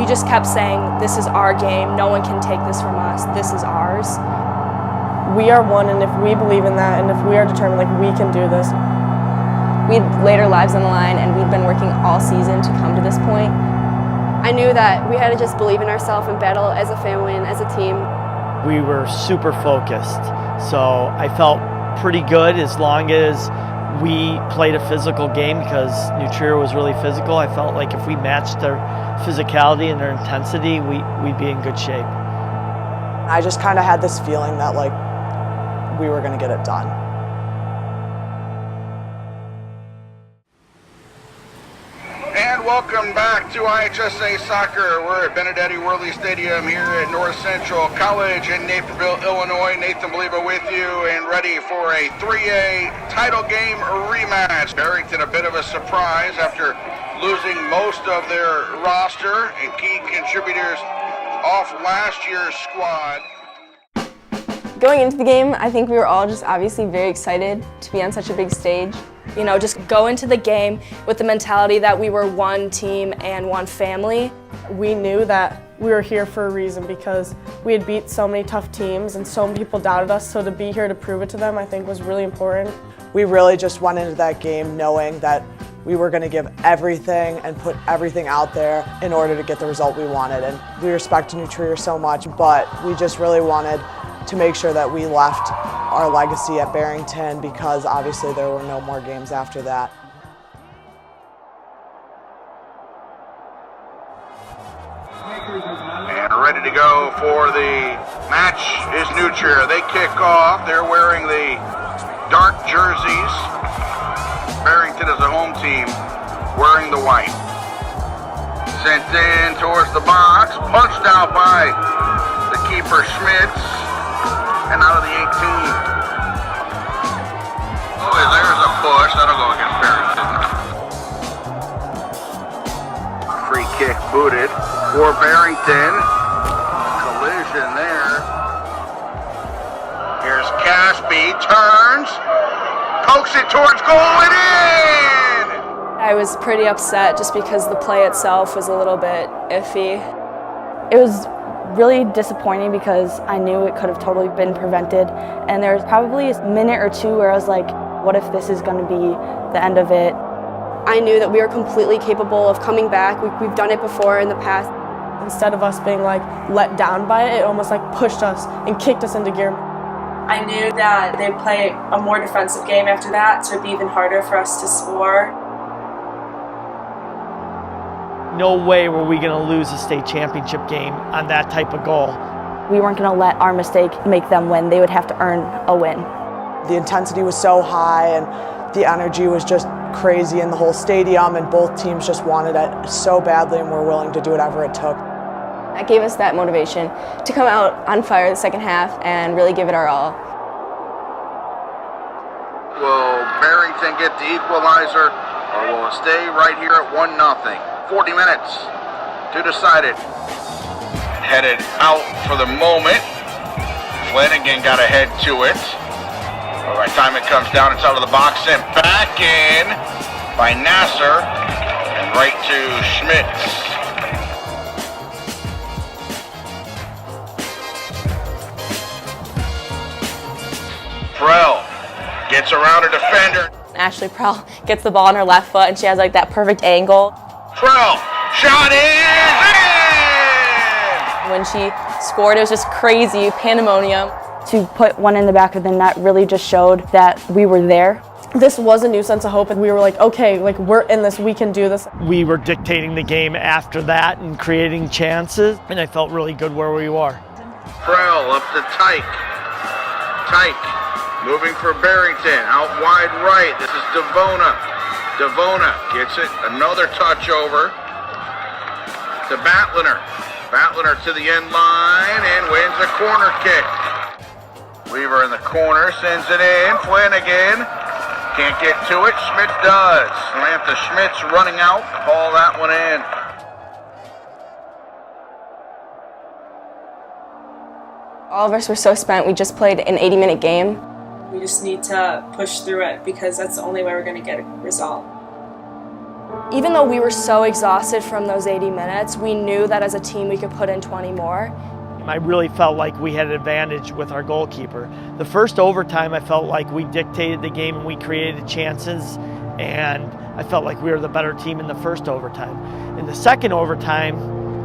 We just kept saying, this is our game, no one can take this from us, this is ours. We are one, and if we believe in that, and if we are determined, like, we can do this. We'd laid our lives on the line, and we'd been working all season to come to this point. I knew that we had to just believe in ourselves and battle as a family and as a team. We were super focused, so I felt pretty good as long as we played a physical game, because New Trier was really physical. I felt like if we matched their physicality and their intensity, we'd be in good shape. I just kind of had this feeling that, like, we were going to get it done. And welcome back to IHSA Soccer. We're at Benedetti Worley Stadium here at North Central College in Naperville, Illinois. Nathan Baliba with you and ready for a 3A title game rematch. Barrington a bit of a surprise after losing most of their roster and key contributors off last year's squad. Going into the game, I think we were all just obviously very excited to be on such a big stage. You know, just go into the game with the mentality that we were one team and one family. We knew that we were here for a reason because we had beat so many tough teams and so many people doubted us, so to be here to prove it to them, I think, was really important. We really just went into that game knowing that we were going to give everything and put everything out there in order to get the result we wanted. And we respect New Trier so much, but we just really wanted to make sure that we left our legacy at Barrington, because obviously there were no more games after that. And ready to go for the match is New Trier. They kick off. They're wearing the dark jerseys. Barrington is a home team wearing the white. Sent in towards the box. Punched out by the keeper Schmitz. And out of the 18. Oh, there's a push. That'll go against Barrington. Free kick booted for Barrington. Collision there. Here's Caspi. Turns. Pokes it towards goal and in! I was pretty upset just because the play itself was a little bit iffy. It was really disappointing because I knew it could have totally been prevented, and there was probably a minute or two where I was like, what if this is going to be the end of it? I knew that we were completely capable of coming back. We've done it before in the past. Instead of us being like let down by it, it almost like pushed us and kicked us into gear. I knew that they'd play a more defensive game after that, so it'd be even harder for us to score. No way were we going to lose a state championship game on that type of goal. We weren't going to let our mistake make them win. They would have to earn a win. The intensity was so high and the energy was just crazy in the whole stadium, and both teams just wanted it so badly and were willing to do whatever it took. That gave us that motivation to come out on fire the second half and really give it our all. Will Barrington get the equalizer, or will it stay right here at 1-0? 40 minutes to decide it. Headed out for the moment. Flanagan got ahead to it. By the time it comes down, it's out of the box and back in by Nasser and right to Schmitz. Prell gets around a defender. Ashley Prell gets the ball on her left foot, and she has like that perfect angle. Prell, shot is in! When she scored, it was just crazy pandemonium. To put one in the back of the net really just showed that we were there. This was a new sense of hope, and we were like, okay, like, we're in this, we can do this. We were dictating the game after that and creating chances, and I felt really good where we were. Prell up to Tyke. Tyke moving for Barrington, out wide right. This is Devona. Devona gets it, another touch over to Batliner. Batliner to the end line and wins a corner kick. Weaver in the corner, sends it in. Flanagan can't get to it. Schmitz does. Samantha Schmitz running out. Call that one in. All of us were so spent. We just played an 80-minute game. We just need to push through it because that's the only way we're going to get a result. Even though we were so exhausted from those 80 minutes, we knew that as a team we could put in 20 more. I really felt like we had an advantage with our goalkeeper. The first overtime, I felt like we dictated the game and we created chances, and I felt like we were the better team in the first overtime. In the second overtime,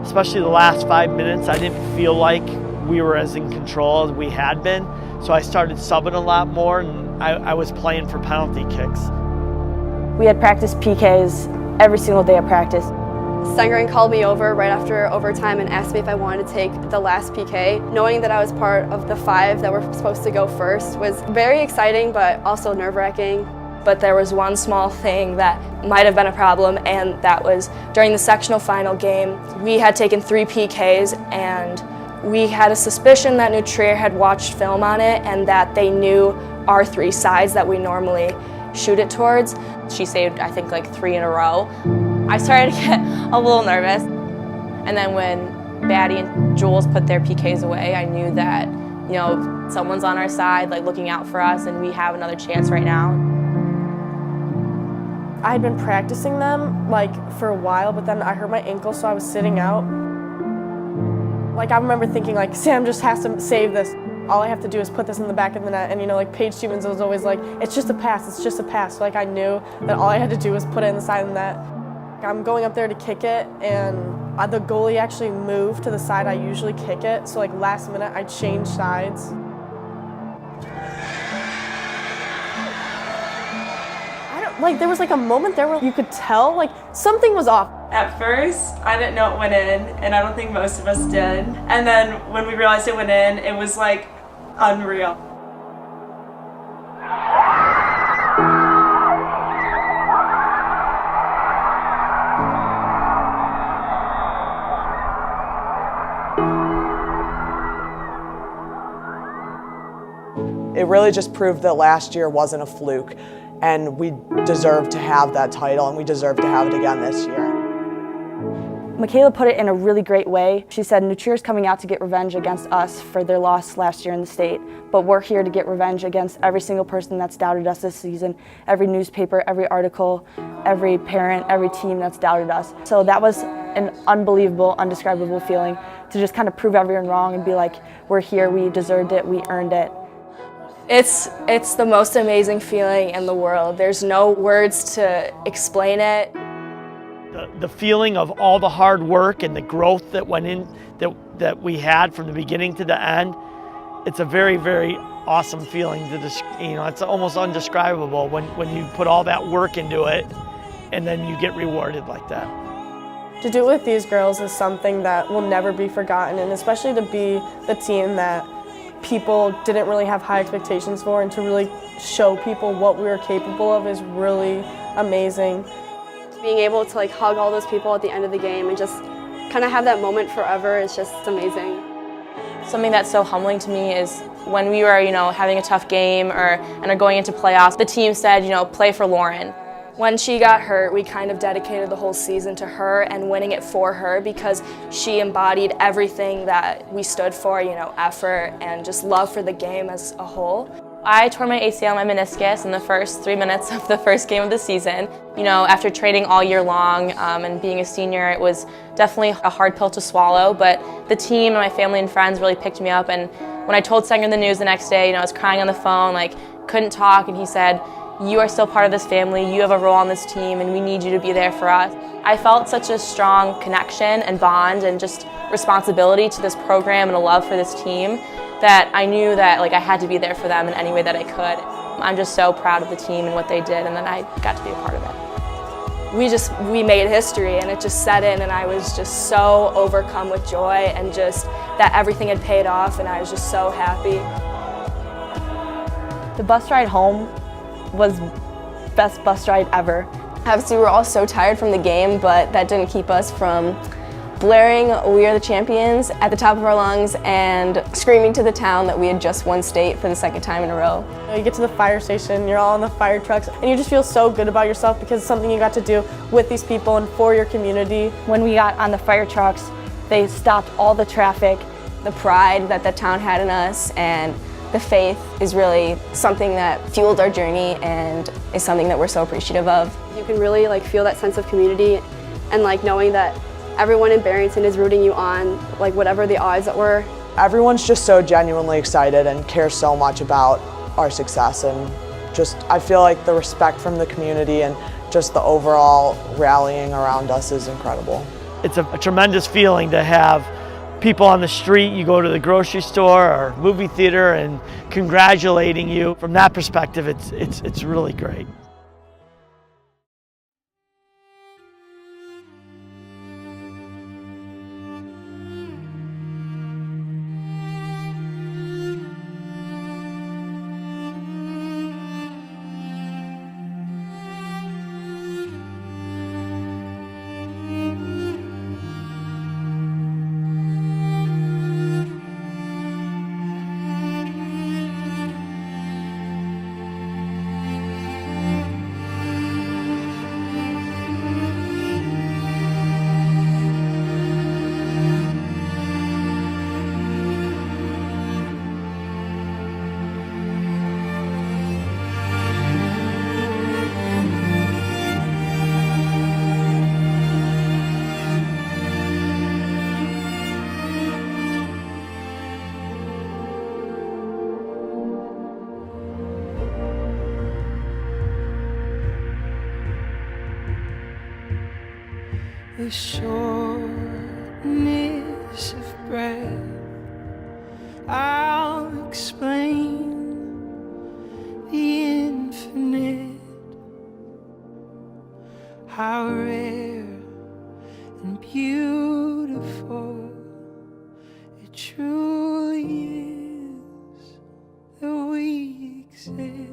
especially the last 5 minutes, I didn't feel like we were as in control as we had been, so I started subbing a lot more, and I was playing for penalty kicks. We had practiced PKs every single day at practice. Stengeren called me over right after overtime and asked me if I wanted to take the last PK. Knowing that I was part of the 5 that were supposed to go first was very exciting, but also nerve-wracking. But there was one small thing that might have been a problem, and that was during the sectional final game, we had taken 3 PKs, and we had a suspicion that New Trier had watched film on it and that they knew our 3 sides that we normally shoot it towards. She saved, I think, like 3 in a row. I started to get a little nervous. And then when Batty and Jules put their PKs away, I knew that, you know, someone's on our side, like looking out for us, and we have another chance right now. I had been practicing them like for a while, but then I hurt my ankle, so I was sitting out. Like I remember thinking like, Sam just has to save this. All I have to do is put this in the back of the net. And you know, like Paige Stevens was always like, it's just a pass, it's just a pass. So, like I knew that all I had to do was put it in the side of the net. I'm going up there to kick it, and the goalie actually moved to the side I usually kick it. So like last minute, I changed sides. Like there was like a moment there where you could tell like something was off. At first, I didn't know it went in, and I don't think most of us did. And then when we realized it went in, it was like unreal. It really just proved that last year wasn't a fluke, and we deserve to have that title, and we deserve to have it again this year. Michaela put it in a really great way. She said, New Trier's coming out to get revenge against us for their loss last year in the state, but we're here to get revenge against every single person that's doubted us this season, every newspaper, every article, every parent, every team that's doubted us. So that was an unbelievable, undescribable feeling to just kind of prove everyone wrong and be like, we're here, we deserved it, we earned it. It's the most amazing feeling in the world. There's no words to explain it. The feeling of all the hard work and the growth that went in, that we had from the beginning to the end, it's a very, very awesome feeling to it's almost undescribable when you put all that work into it and then you get rewarded like that. To do it with these girls is something that will never be forgotten, and especially to be the team that people didn't really have high expectations for, and to really show people what we were capable of is really amazing. Being able to like hug all those people at the end of the game and just kind of have that moment forever is just amazing. Something that's so humbling to me is when we were, having a tough game and are going into playoffs, the team said, play for Lauren. When she got hurt, we kind of dedicated the whole season to her and winning it for her, because she embodied everything that we stood for, effort and just love for the game as a whole. I tore my ACL and my meniscus in the first 3 minutes of the first game of the season. After training all year long and being a senior, it was definitely a hard pill to swallow, but the team and my family and friends really picked me up. And when I told Stengeren the news the next day, I was crying on the phone, couldn't talk, and he said, you are still part of this family, you have a role on this team, and we need you to be there for us. I felt such a strong connection and bond and just responsibility to this program and a love for this team that I knew that I had to be there for them in any way that I could. I'm just so proud of the team and what they did, and that I got to be a part of it. We made history, and it just set in, and I was just so overcome with joy and just that everything had paid off, and I was just so happy. The bus ride home was best bus ride ever. Obviously, we were all so tired from the game, but that didn't keep us from blaring "We Are the Champions" at the top of our lungs and screaming to the town that we had just won state for the second time in a row. You get to the fire station, you're all in the fire trucks, and you just feel so good about yourself because it's something you got to do with these people and for your community. When we got on the fire trucks, they stopped all the traffic. The pride that the town had in us and The faith is really something that fueled our journey and is something that we're so appreciative of. You can really feel that sense of community and knowing that everyone in Barrington is rooting you on, whatever the odds that were. Everyone's just so genuinely excited and cares so much about our success, and I feel like the respect from the community and just the overall rallying around us is incredible. It's a tremendous feeling to have people on the street, you go to the grocery store or movie theater, and congratulating you. From that perspective, it's really great. The shortness of breath, I'll explain the infinite, how rare and beautiful it truly is that we exist.